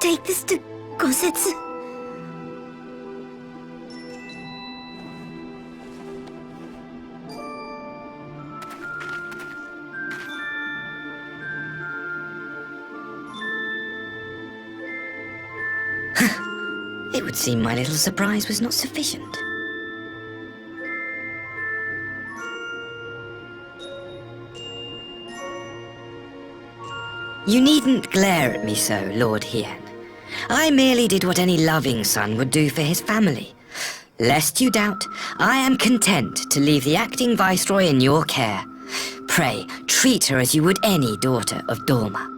take this to Gosetsu? It would seem my little surprise was not sufficient. You needn't glare at me so, Lord Hien. I merely did what any loving son would do for his family. Lest you doubt, I am content to leave the acting viceroy in your care. Pray, treat her as you would any daughter of Dorma.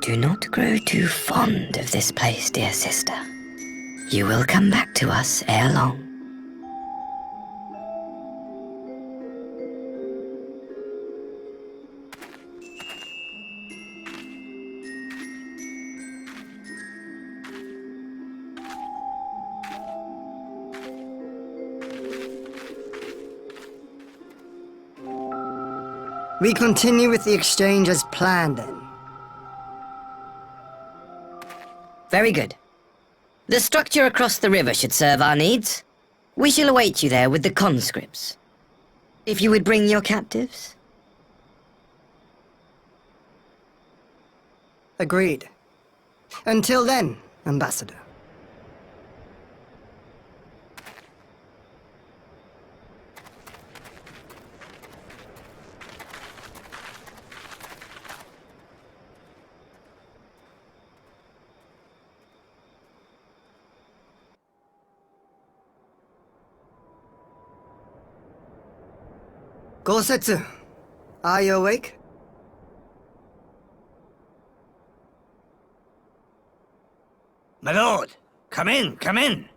Do not grow too fond of this place, dear sister. You will come back to us ere long. We continue with the exchange as planned, then. Very good. The structure across the river should serve our needs. We shall await you there with the conscripts. If you would bring your captives. Agreed. Until then, Ambassador. Gosetsu, are you awake? My lord, come in, come in.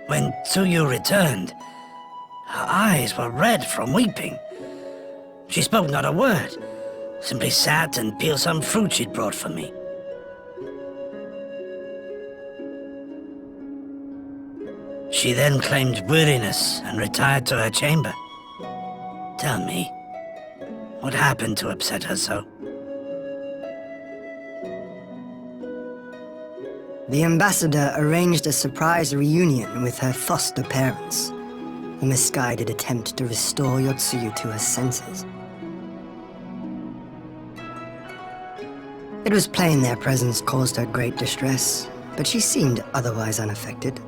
When Tsuyu returned, her eyes were red from weeping. She spoke not a word, simply sat and peeled some fruit she'd brought for me. She then claimed weariness and retired to her chamber. Tell me, what happened to upset her so? The ambassador arranged a surprise reunion with her foster parents. A misguided attempt to restore Yotsuyu to her senses. It was plain their presence caused her great distress, but she seemed otherwise unaffected.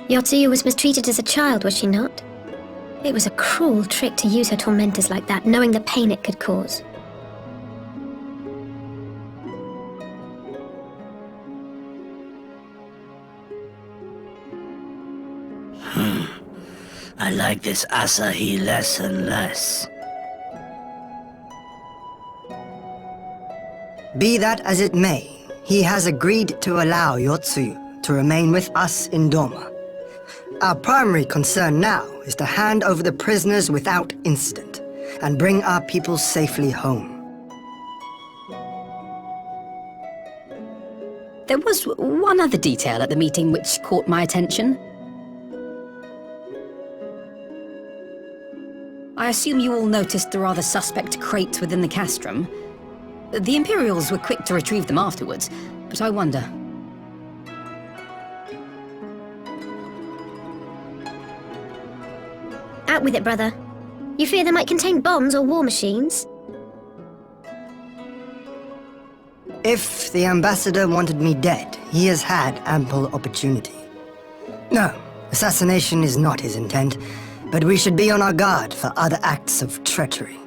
Yotsuyu was mistreated as a child, was she not? It was a cruel trick to use her tormentors like that, knowing the pain it could cause. I like this Asahi less and less. Be that as it may, he has agreed to allow Yotsuyu to remain with us in Dorma. Our primary concern now is to hand over the prisoners without incident and bring our people safely home. There was one other detail at the meeting which caught my attention. I assume you all noticed the rather suspect crates within the castrum. The Imperials were quick to retrieve them afterwards, but I wonder. Out with it, brother. You fear they might contain bombs or war machines? If the ambassador wanted me dead, he has had ample opportunity. No, assassination is not his intent, but we should be on our guard for other acts of treachery.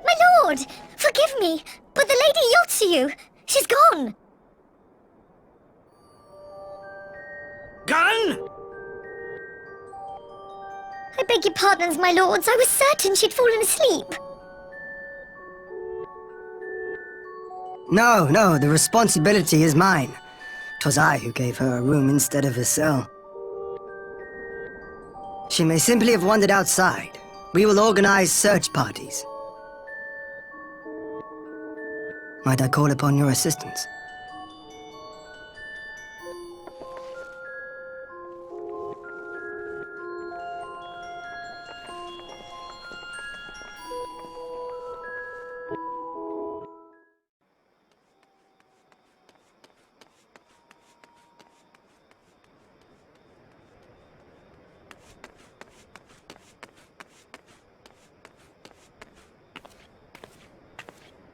My lord! Forgive me, but the Lady Yotsuyu, she's gone! Gone? NIKON? I beg your pardons, my lords. I was certain she'd fallen asleep. No, the responsibility is mine. 'Twas I who gave her a room instead of a cell. She may simply have wandered outside. We will organize search parties. Might I call upon your assistance?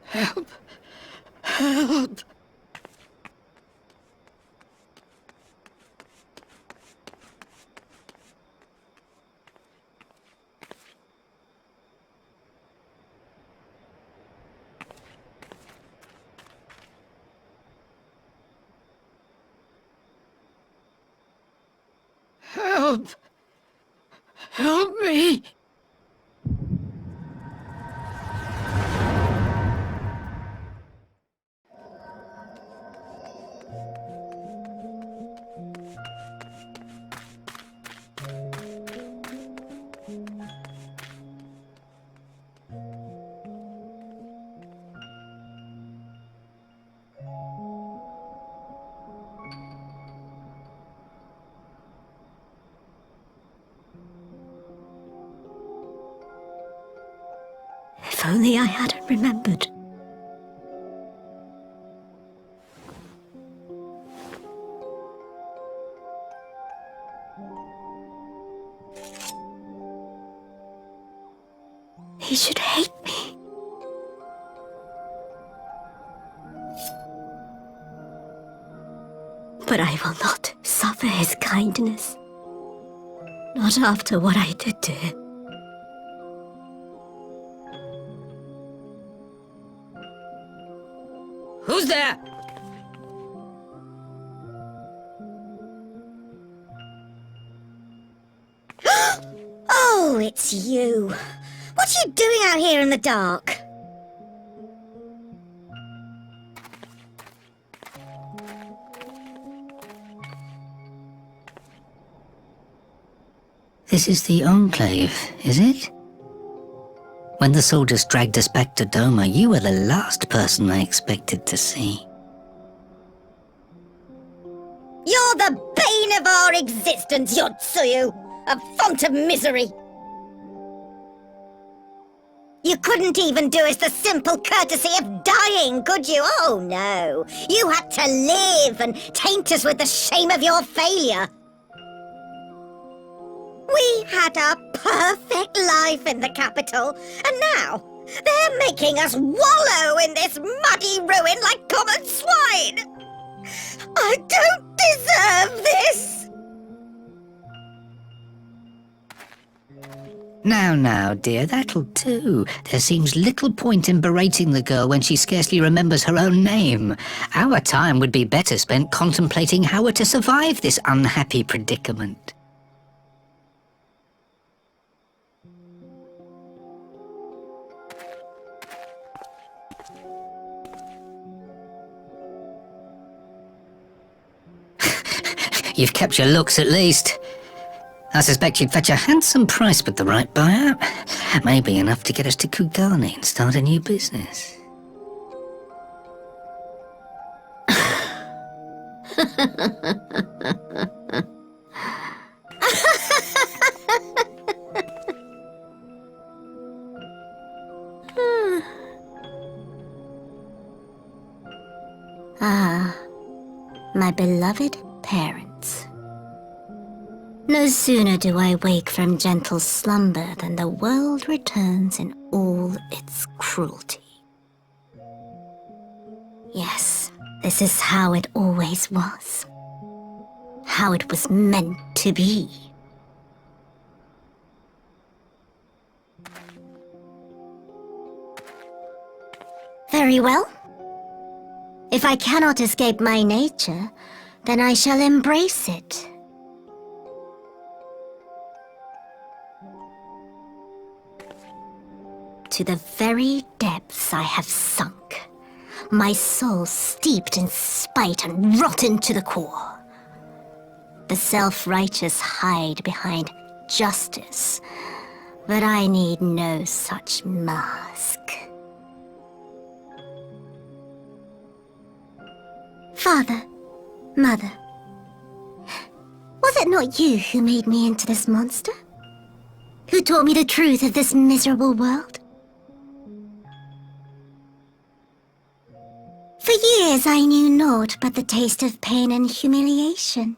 Help! Help! Help! Help me! If only I hadn't remembered. He should hate me. But I will not suffer his kindness. Not after what I did to him. Who's there? Oh, it's you. What are you doing out here in the dark? This is the Enclave, is it? When the soldiers dragged us back to Doma, you were the last person I expected to see. You're the bane of our existence, Yotsuyu! A font of misery! You couldn't even do us the simple courtesy of dying, could you? Oh, no. You had to live and taint us with the shame of your failure. We had a perfect life in the capital, and now they're making us wallow in this muddy ruin like common swine! I don't deserve this! Now, dear, that'll do. There seems little point in berating the girl when she scarcely remembers her own name. Our time would be better spent contemplating how we're to survive this unhappy predicament. You've kept your looks at least. I suspect you'd fetch a handsome price with the right buyer. Maybe enough to get us to Kugane and start a new business. Ah, my beloved parents. No sooner do I wake from gentle slumber than the world returns in all its cruelty. Yes, this is how it always was. How it was meant to be. Very well. If I cannot escape my nature, then I shall embrace it. to the very depths I have sunk, my soul steeped in spite and rotten to the core. The self-righteous hide behind justice, but I need no such mask. Father, Mother, was it not you who made me into this monster? Who taught me the truth of this miserable world? For years I knew naught but the taste of pain and humiliation.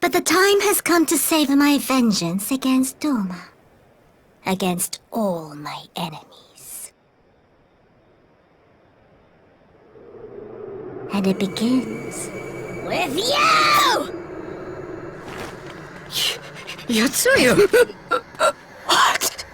But the time has come to savor my vengeance against Dorma. Against all my enemies. And it begins with you! Yotsuyu! What?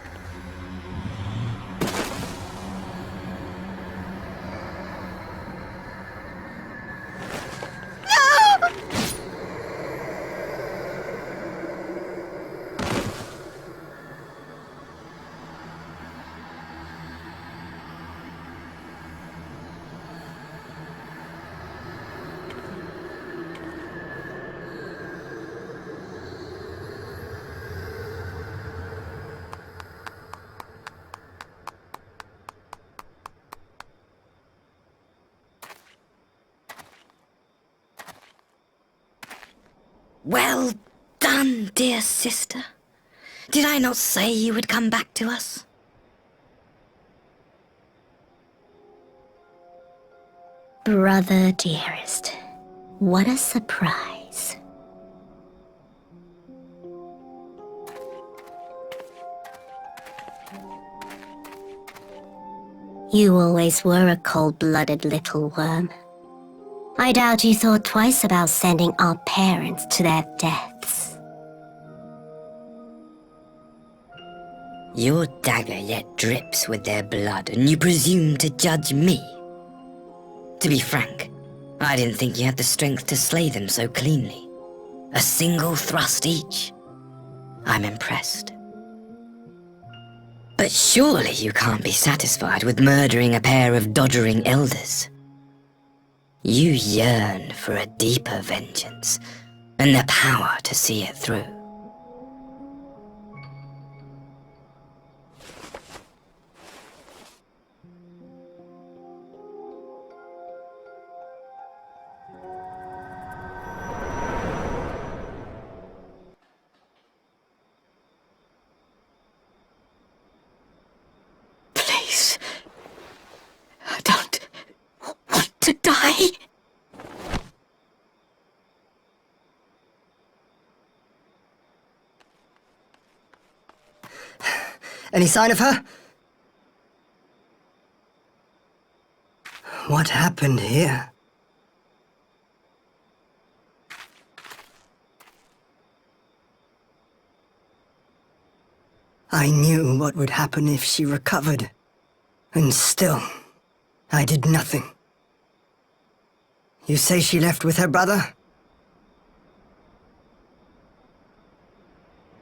Well done, dear sister. Did I not say you would come back to us? Brother dearest, what a surprise. You always were a cold-blooded little worm. I doubt you thought twice about sending our parents to their deaths. Your dagger yet drips with their blood, and you presume to judge me? To be frank, I didn't think you had the strength to slay them so cleanly. A single thrust each. I'm impressed. But surely you can't be satisfied with murdering a pair of doddering elders. You yearn for a deeper vengeance, and the power to see it through. Please. I don't want to die. Any sign of her? What happened here? I knew what would happen if she recovered. And still, I did nothing. You say she left with her brother?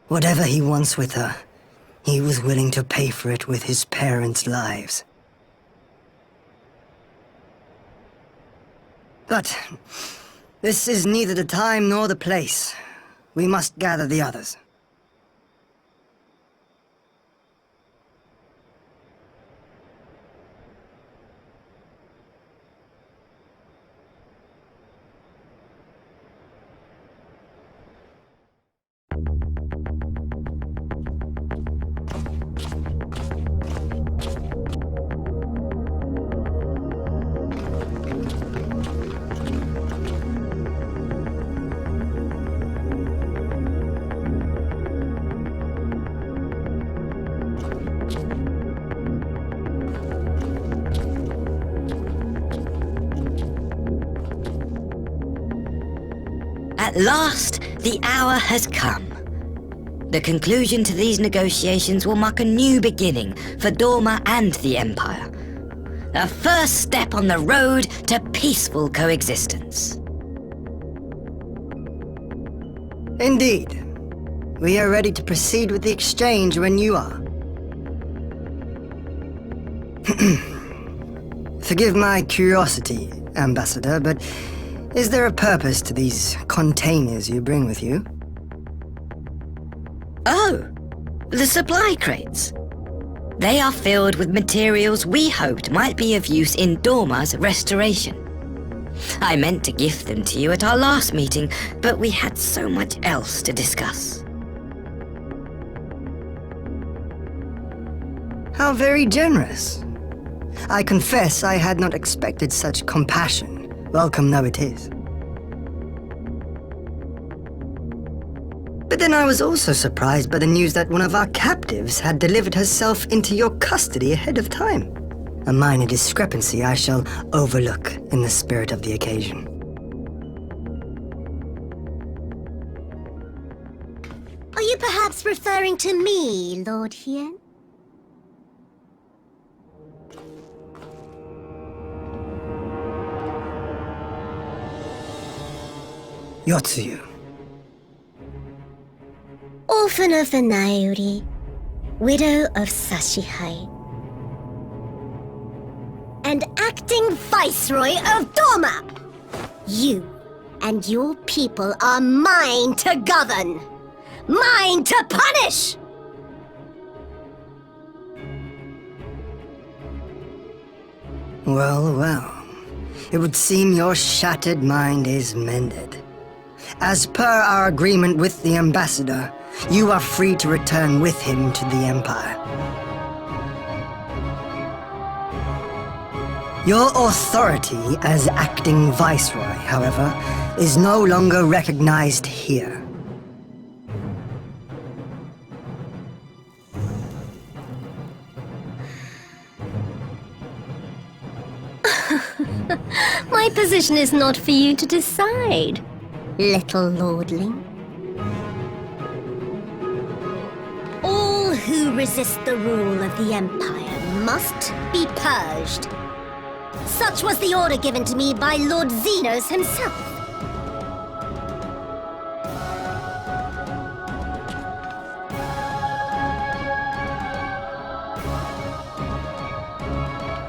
Whatever he wants with her, he was willing to pay for it with his parents' lives. But this is neither the time nor the place. We must gather the others. At last, the hour has come. The conclusion to these negotiations will mark a new beginning for Dorma and the Empire. A first step on the road to peaceful coexistence. Indeed. We are ready to proceed with the exchange when you are. Forgive my curiosity, Ambassador, but is there a purpose to these containers you bring with you? Oh, the supply crates. They are filled with materials we hoped might be of use in Dorma's restoration. I meant to gift them to you at our last meeting, but we had so much else to discuss. How very generous. I confess I had not expected such compassion, welcome though it is. But then I was also surprised by the news that one of our captives had delivered herself into your custody ahead of time. A minor discrepancy I shall overlook in the spirit of the occasion. Are you perhaps referring to me, Lord Hien? Yotsuyu. Orphan of the Nairi, widow of Sashihai, and acting Viceroy of Dorma. You and your people are mine to govern, mine to punish! Well, well. It would seem your shattered mind is mended. As per our agreement with the Ambassador, you are free to return with him to the Empire. Your authority as acting Viceroy, however, is no longer recognized here. My position is not for you to decide, little lordling. All who resist the rule of the Empire must be purged. Such was the order given to me by Lord Xenos himself.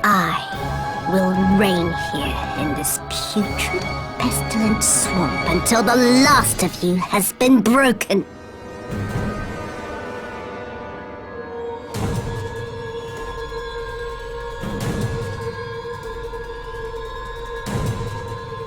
I will reign here in this putrid, pestilent swamp until the last of you has been broken.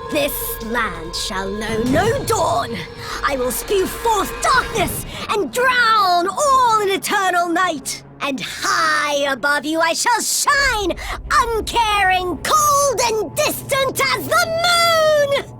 This land shall know no dawn. I will spew forth darkness and drown all in eternal night. And high above you I shall shine, uncaring, cold and distant as the moon!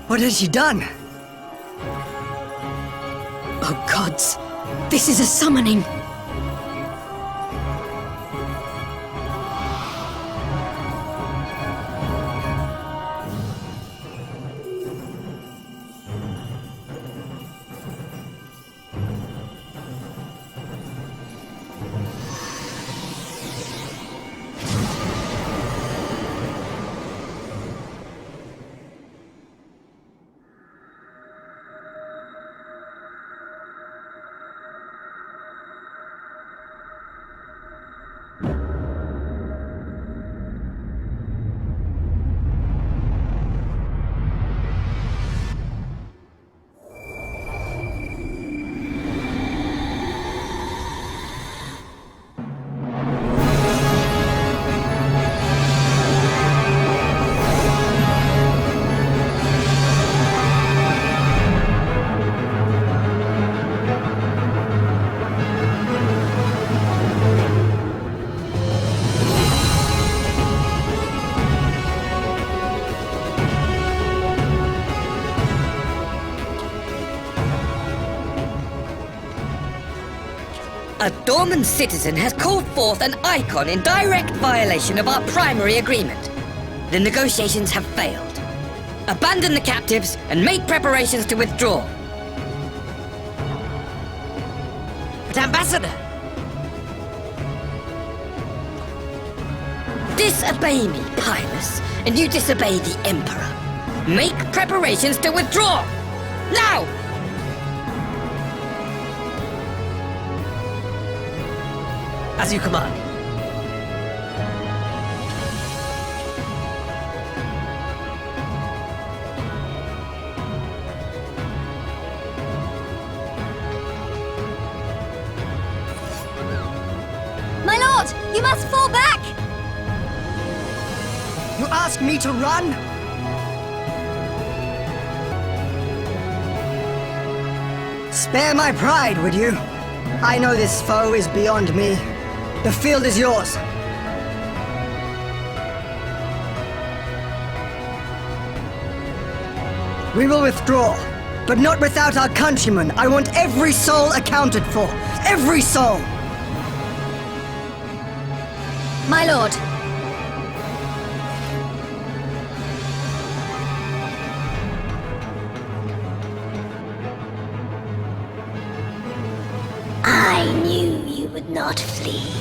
What has she done? Oh gods, this is a summoning. A Dorman citizen has called forth an icon in direct violation of our primary agreement. The negotiations have failed. Abandon the captives and make preparations to withdraw. But Ambassador! Disobey me, Pilus, and you disobey the Emperor. Make preparations to withdraw! Now! As you command. My lord, you must fall back! You ask me to run? Spare my pride, would you? I know this foe is beyond me. The field is yours. We will withdraw, but not without our countrymen. I want every soul accounted for. Every soul! My lord. I knew you would not flee.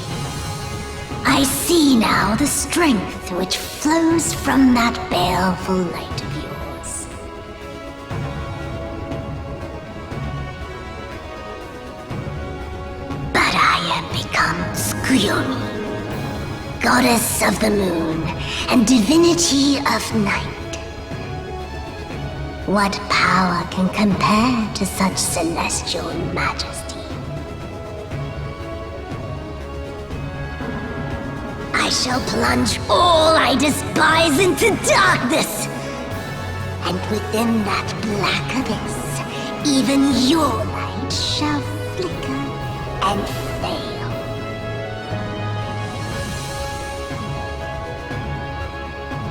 I see now the strength which flows from that baleful light of yours. But I am become Skyori, goddess of the moon and divinity of night. What power can compare to such celestial majesty? I shall plunge all I despise into darkness. And within that black abyss, even your light shall flicker and fail.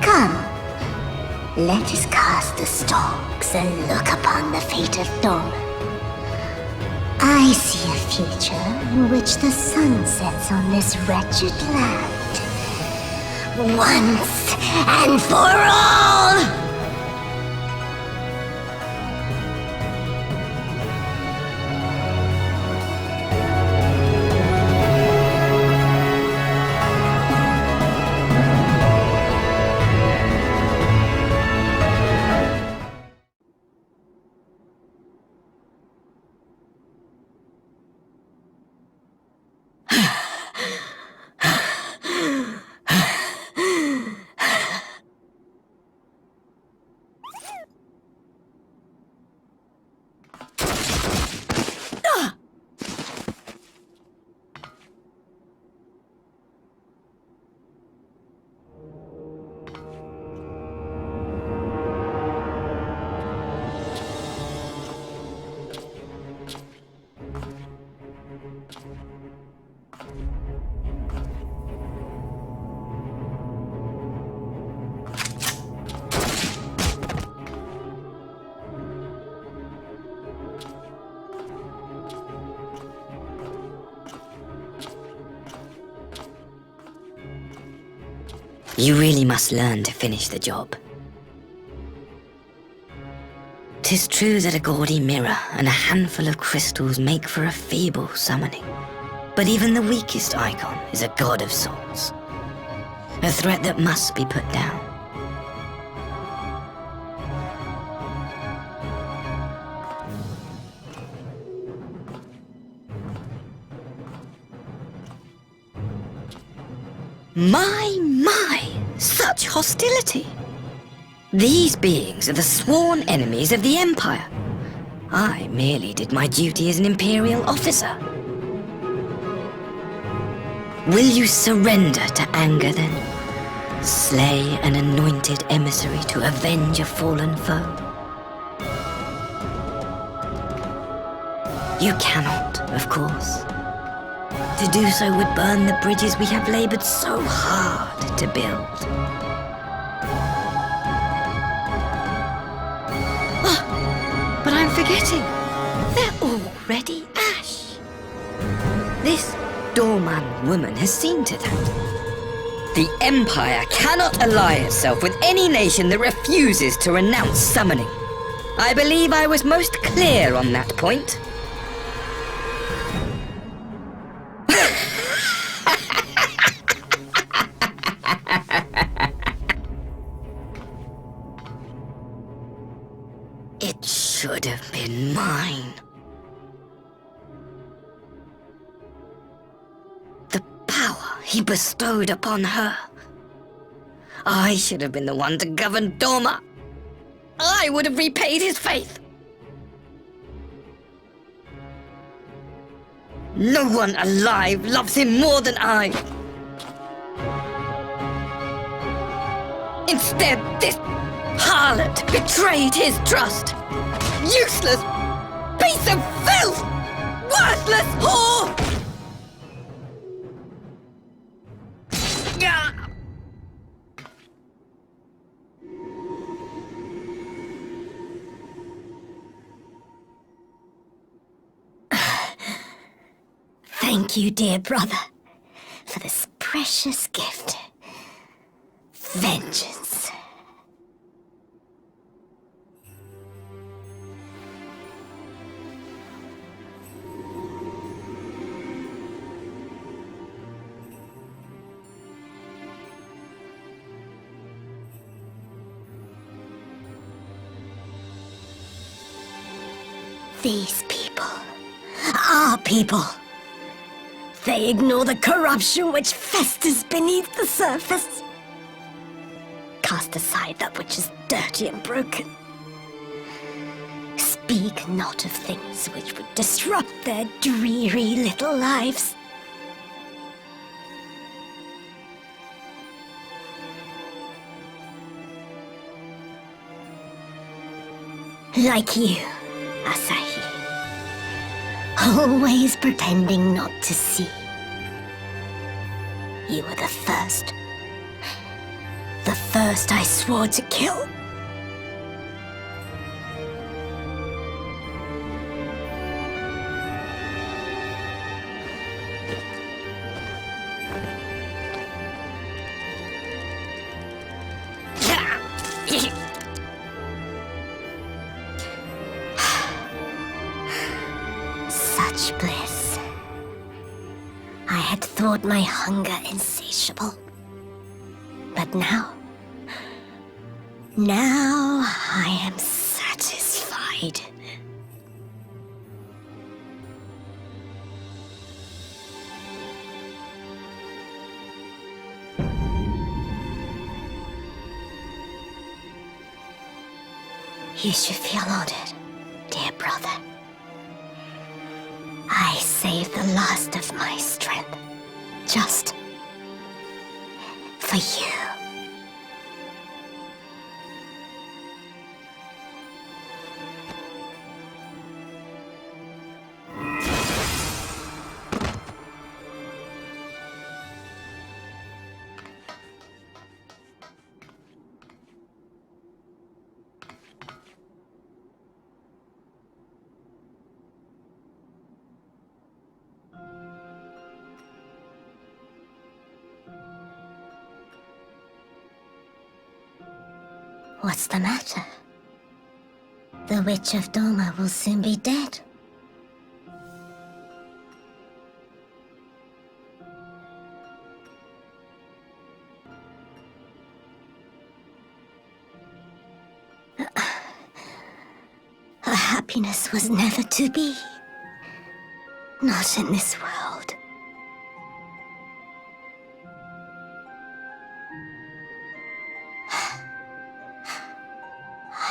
Come, let us cast the stalks and look upon the fate of Doma. I see a future in which the sun sets on this wretched land. Once and for all! You really must learn to finish the job. 'Tis true that a gaudy mirror and a handful of crystals make for a feeble summoning. But even the weakest icon is a god of sorts. A threat that must be put down. My! Such hostility! These beings are the sworn enemies of the Empire. I merely did my duty as an Imperial officer. Will you surrender to anger then? Slay an anointed emissary to avenge a fallen foe? You cannot, of course. To do so would burn the bridges we have labored so hard to build. Oh, but I'm forgetting. They're already ash. This Dorman woman has seen to that. The Empire cannot ally itself with any nation that refuses to renounce summoning. I believe I was most clear on that point. should have been mine. The power he bestowed upon her. I should have been the one to govern Doma. I would have repaid his faith. No one alive loves him more than I. Instead, this harlot betrayed his trust. Useless piece of filth! Worthless whore! Thank you, dear brother, for this precious gift. Vengeance. These people, our people, they ignore the corruption which festers beneath the surface. Cast aside that which is dirty and broken. Speak not of things which would disrupt their dreary little lives. Like you, Asahi. Always pretending not to see. You were the first. The first I swore to kill. Such bliss. I had thought my hunger insatiable. But now I am satisfied. You should feel honored, dear brother. I saved the last of my strength, just for you. What's the matter? The Witch of Doma will soon be dead. Her happiness was never to be. Not in this world.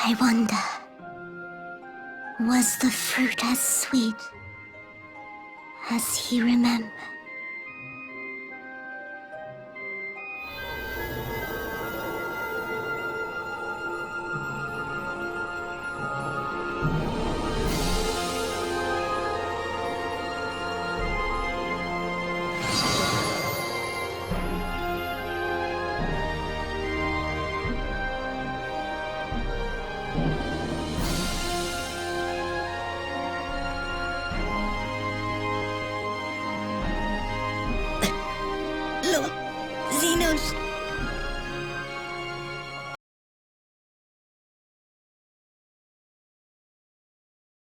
I wonder, was the fruit as sweet as he remembered?